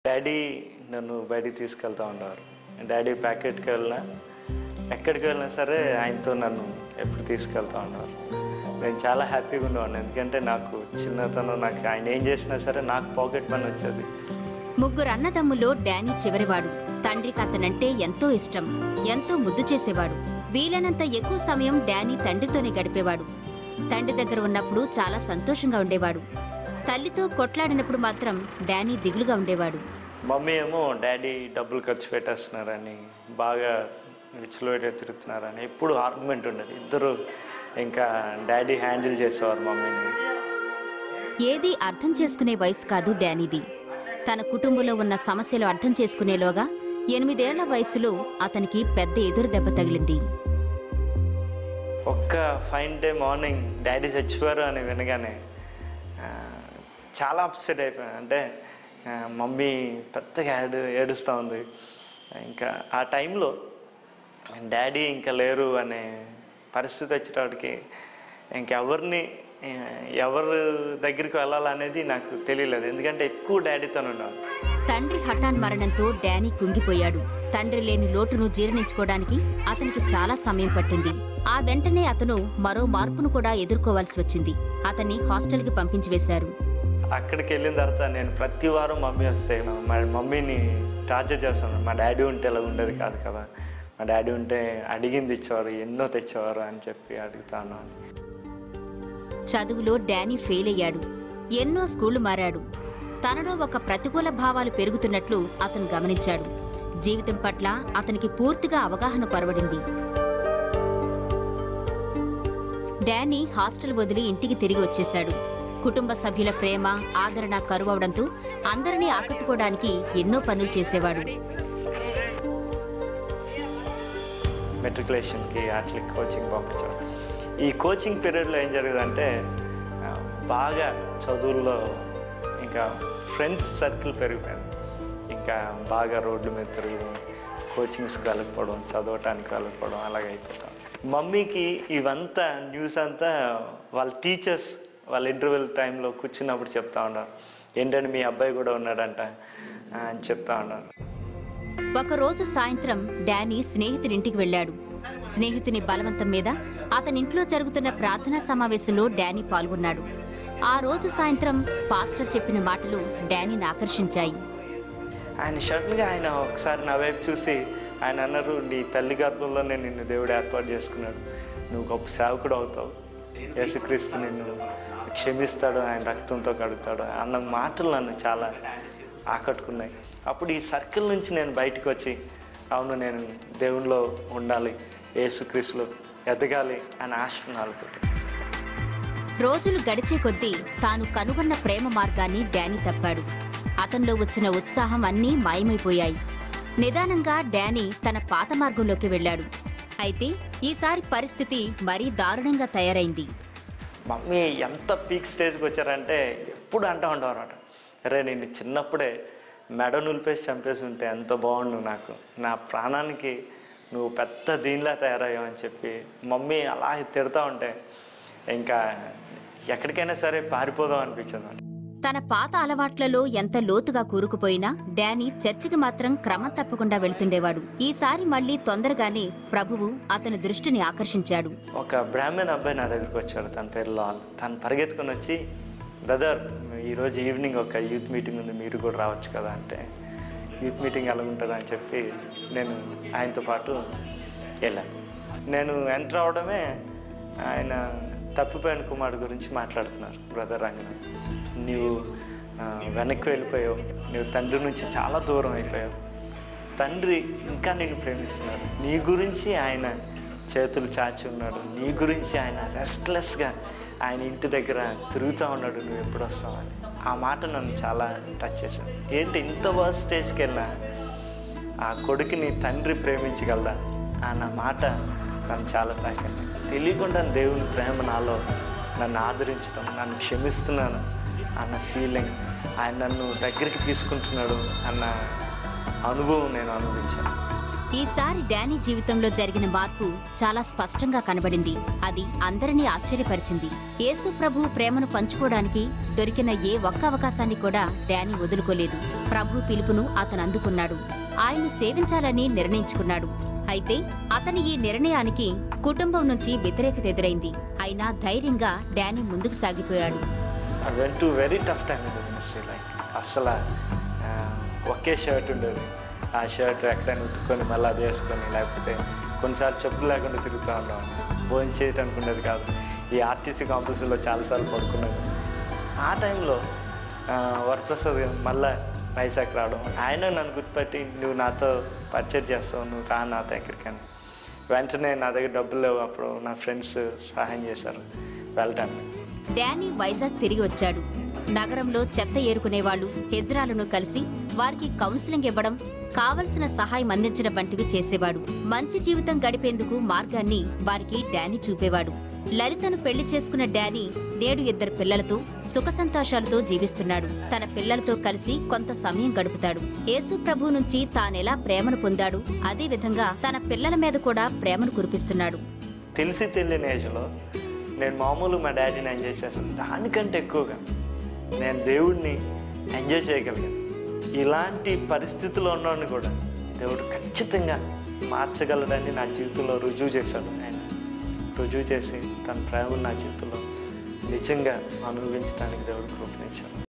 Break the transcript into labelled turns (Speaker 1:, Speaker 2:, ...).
Speaker 1: Daddy నన్ను బయటికి తీసుకెళ్తూ ఉండేవారు. డాడీ ప్యాకెట్కి వెళ్ళినా ఎక్కడికి వెళ్ళినా సరే ఆయనతో నన్ను ఎప్పుడు తీసుకెళ్తూ ఉండేవారు. నేను చాలా హ్యాపీగా ఉండేవాడిని, ఎందుకంటే నాకు చిన్నతనం, నాకు ఆయన ఏం చేసినా సరే నాకు పాకెట్ మనీ వచ్చేది.
Speaker 2: ముగ్గురు అన్నదమ్ముల్లో డానీ చివరివాడు. తండ్రికి అతనంటే ఎంతో ఇష్టం, ఎంతో ముద్దు చేసేవాడు. వీలైనంత ఎక్కువ సమయం డానీ తండ్రితోనే గడిపేవాడు. తండ్రి దగ్గర ఉన్నప్పుడు చాలా సంతోషంగా ఉండేవాడు. తల్లితో కొట్లాడినప్పుడు మాత్రం డానీ దిగులుగా ఉండేవాడు.
Speaker 1: మమ్మీ ఏమో డాడీ డబ్బులు ఖర్చు పెట్టేస్తున్నారని, బాగా విచ్చలవిడిగా తిరుగుతున్నారని ఎప్పుడు ఆర్గ్యుమెంట్ ఉండేది. ఇద్దరు ఇంకా డాడీ హ్యాండిల్ చేసేవారు మమ్మీని.
Speaker 2: ఏదీ అర్థం చేసుకునే వయసు కాదు డానీది. తన కుటుంబంలో ఉన్న సమస్యలు అర్థం చేసుకునేలోగా 8 ఏళ్ల వయసులో అతనికి పెద్ద ఎదురు దెబ్బ తగిలింది.
Speaker 1: ఒక్క ఫైన్ డే మార్నింగ్ డాడీ చచ్చిపోయారు అని వినగానే చాలా అప్సెట్ అయిపోయాను. అంటే మమ్మీ పెద్దగా ఏడుస్తూ ఉంది. ఇంకా ఆ టైంలో డాడీ ఇంకా లేరు అనే పరిస్థితి వచ్చేటప్పటికి ఇంకెవరిని ఎవరి దగ్గరికి వెళ్ళాలనేది నాకు తెలియలేదు, ఎందుకంటే ఎక్కువ డాడీతోనే ఉన్నాను.
Speaker 2: తండ్రి హఠాన్ మరణంతో డానీ కుంగిపోయాడు. తండ్రి లేని లోటును జీర్ణించుకోవడానికి అతనికి చాలా సమయం పట్టింది. ఆ వెంటనే అతను మరో మార్పును కూడా ఎదుర్కోవాల్సి వచ్చింది. అతన్ని హాస్టల్కి పంపించి వేశారు.
Speaker 1: అక్కడికి వెళ్ళిన తర్వాత నేను ప్రతి వారం మమ్మీ వస్తే మా మమ్మీని టార్చర్ చేస్తాను. మా డాడీ ఉంటే ఇలా ఉండేది కాదు కదా, మా డాడీ ఉంటే అడిగింది ఇచ్చేవారు, ఎన్నో తెచ్చేవారు అని చెప్పి అడుగుతాను.
Speaker 2: చదువులో డానీ ఫెయిల్ అయ్యాడు. ఎన్నో స్కూళ్లు మారాడు. తనలో ఒక ప్రతికూల భావాలు పెరుగుతున్నట్లు అతను గమనించాడు. జీవితం పట్ల అతనికి పూర్తిగా అవగాహన కొరవడింది. డానీ హాస్టల్ వదిలి ఇంటికి తిరిగి వచ్చేశాడు. కుటుంబ సభ్యుల ప్రేమ, ఆదరణ కరువవడంతో అందరినీ ఆకట్టుకోవడానికి ఎన్నో పనులు చేసేవాడు.
Speaker 1: మెట్రికులేషన్కి వాటికి కోచింగ్ పంపించాడు. ఈ కోచింగ్ పీరియడ్లో ఏం జరిగిందంటే బాగా చదువుల్లో ఇంకా ఫ్రెండ్స్ సర్కిల్ పెరిగిపోయింది. ఇంకా బాగా రోడ్ల మీద తిరగడం, కోచింగ్స్కి వెళ్ళకపోవడం, చదవటానికి వెళ్ళకపోవడం అలాగైపోతాం. మమ్మీకి ఇవంతా న్యూస్ అంతా వాళ్ళ టీచర్స్ వాళ్ళ ఇంటర్వెల్ టైంలో కూర్చున్నప్పుడు చెప్తా ఉన్నారు, ఏంటంటే మీ అబ్బాయి కూడా ఉన్నాడంట అని చెప్తా ఉన్నారు.
Speaker 2: ఒకరోజు సాయంత్రం డానీ స్నేహితుడింటికి వెళ్ళాడు. స్నేహితుని బలవంతం మీద అతనింట్లో జరుగుతున్న ప్రార్థనా సమావేశంలో డానీ పాల్గొన్నాడు. ఆ రోజు సాయంత్రం పాస్టర్ చెప్పిన మాటలు డానీని ఆకర్షించాయి.
Speaker 1: ఆయన సడన్గా ఆయన ఒకసారి నా వైపు చూసి ఆయన అన్నారు, నీ తల్లి గర్భంలోనే నిన్ను దేవుడు ఏర్పాటు చేసుకున్నాడు, నువ్వు గొప్ప సేవకుడు అవుతావు, యేసుక్రీస్తు నిన్ను క్షమిస్తాడు, ఆయన రక్తంతో కడుగుతాడు అన్న మాటలు నన్ను చాలా ఆకట్టుకున్నాయి. అప్పుడు ఈ సర్కిల్ నుంచి నేను బయటకు వచ్చి, అవును నేను దేవునిలో ఉండాలి, యేసుక్రీస్తులో ఎదగాలి అని ఆశనాలు పెట్టాను.
Speaker 2: రోజులు గడిచే కొద్దీ తాను కనుగొన్న ప్రేమ మార్గాన్ని డానీ తప్పాడు. అతనిలో వచ్చిన ఉత్సాహం అన్నీ మాయమైపోయాయి. నిదానంగా డానీ తన పాత మార్గంలోకి వెళ్ళాడు. అయితే ఈసారి పరిస్థితి మరీ దారుణంగా తయారైంది.
Speaker 1: మమ్మీ ఎంత పీక్ స్టేజ్కి వచ్చారంటే ఎప్పుడు అంటూ ఉండేవారట, అరే నేను చిన్నప్పుడే మెడ నులిపేసి చంపేసి ఉంటే ఎంత బాగుండు, నాకు నా ప్రాణానికి నువ్వు పెద్ద దీనిలా తయారయ్యావు అని చెప్పి మమ్మీ అలా తిడతా ఉంటే ఇంకా ఎక్కడికైనా సరే పారిపోదాం అనిపించింది.
Speaker 2: తన పాత అలవాట్లలో ఎంత లోతుగా కూరుకుపోయినా డానీ చర్చికి మాత్రం క్రమం తప్పకుండా వెళ్తుండేవాడు. ఈసారి మళ్లీ తొందరగానే ప్రభువు అతని దృష్టిని ఆకర్షించాడు.
Speaker 1: ఒక బ్రాహ్మణ్ అబ్బాయి నా దగ్గరికి వచ్చాడు, తన పేరు లాల్. తను పరిగెత్తుకొని వచ్చి, బ్రదర్ ఈరోజు ఈవినింగ్ ఒక యూత్ మీటింగ్ ఉంది, మీరు కూడా రావచ్చు కదా అంటే, యూత్ మీటింగ్ ఎలా ఉంటుంది అని చెప్పి నేను ఆయనతో పాటు వెళ్ళాను. నేను ఎంటర్ అవడమే ఆయన తప్పిపోయిన కుమారుడు గురించి మాట్లాడుతున్నారు. బ్రదర్ రంగనాథ్, నీవు వెనక్కి వెళ్ళిపోయావు, నువ్వు తండ్రి నుంచి చాలా దూరం అయిపోయావు, తండ్రి ఇంకా నిన్ను ప్రేమిస్తున్నాడు, నీ గురించి ఆయన చేతులు చాచి ఉన్నాడు, నీ గురించి ఆయన రెస్ట్లెస్గా ఆయన ఇంటి దగ్గర తిరుగుతూ ఉన్నాడు, నువ్వు ఎప్పుడు వస్తావని. ఆ మాట నన్ను చాలా టచ్ చేశాను. ఏంటి ఇంత వర్స్ట్ స్టేజ్కి వెళ్ళినా ఆ కొడుకుని తండ్రి ప్రేమించగలదా అన్న మాట నన్ను చాలా తాకింది. తెలియకుండా దేవుని ప్రేమ నాలో నన్ను ఆదరించడం, నన్ను క్షమిస్తున్నాను అన్న ఫీలింగ్, ఆయన నన్ను దగ్గరికి తీసుకుంటున్నాడు అన్న అనుభవం నేను అనుభవించాను.
Speaker 2: ఈసారి డానీ జీవితంలో జరిగిన మార్పు చాలా స్పష్టంగా కనబడింది. అది అందరినీ ఆశ్చర్యపరిచింది. యేసు ప్రభు ప్రేమను పంచుకోవడానికి దొరికిన ఏ ఒక్క అవకాశాన్ని కూడా డానీ వదులుకోలేదు. ప్రభు పిలుపును అతను అందుకున్నాడు. ఆయన్ను సేవించాలని నిర్ణయించుకున్నాడు. అయితే అతని ఈ నిర్ణయానికి కుటుంబం నుంచి వ్యతిరేకత ఎదురైంది. అయినా ధైర్యంగా డానీ ముందుకు సాగిపోయాడు.
Speaker 1: అసలు ఒకే షర్ట్ ఉండేది. ఆ షర్ట్ ఎక్కడైనా ఉతుక్కొని మళ్ళీ అది వేసుకొని, లేకపోతే కొన్నిసార్లు చెప్పులు లేకుండా తిరుగుతూ ఉండేవాడిని. భోజనం చేయడానికి ఉండేది కాదు. ఈ ఆర్టీసీ కాంప్లెక్స్లో చాలాసార్లు పడుకున్నాను. ఆ టైంలో వరప్రసాద్ మళ్ళీ వైజాగ్ రావడం, ఆయన నన్ను గుర్తుపట్టి నువ్వు నాతో పర్చేజ్ చేస్తావు, నువ్వు రా నా దగ్గరికని. వెంటనే నా దగ్గర డబ్బులు లేవు. అప్పుడు నా ఫ్రెండ్స్ సహాయం చేశారు వెళ్ళటానికి.
Speaker 2: డానీ వైజాగ్ తిరిగి వచ్చాడు. నగరంలో చెత్త ఏరుకునేవాళ్లు, హెజ్రాలను కలిసి వారికి కౌన్సిలింగ్ ఇవ్వడం, కావలసిన సహాయం అందించడం వంటివి చేసేవాడు. మంచి జీవితం గడిపేందుకు మార్గాన్ని వారికి డానీ చూపేవాడు. లలితను పెళ్లి చేసుకున్న డానీ నేడు 2 పిల్లలతో సుఖ సంతోషాలతో జీవిస్తున్నాడు. తన పిల్లలతో కలిసి కొంత సమయం గడుపుతాడు. యేసు ప్రభు నుంచి తానెలా ప్రేమను పొందాడు, అదే విధంగా తన పిల్లల మీద కూడా ప్రేమను కురిపిస్తున్నాడు.
Speaker 1: తెలిసి తెలియని ఏజ్లో నేను మామూలు మా డాడీని ఎంజాయ్ చేస్తాను. దానికంటే ఎక్కువగా నేను దేవుడిని ఎంజాయ్ చేయగలిగాను. ఇలాంటి పరిస్థితుల్లో ఉన్నవాడిని కూడా దేవుడు ఖచ్చితంగా మార్చగలడని నా జీవితంలో రుజువు చేశాడు. ఆయన రుజువు చేసి తన ప్రేమను నా జీవితంలో నిజంగా అనుభవించడానికి దేవుడు కృపనిచ్చాడు.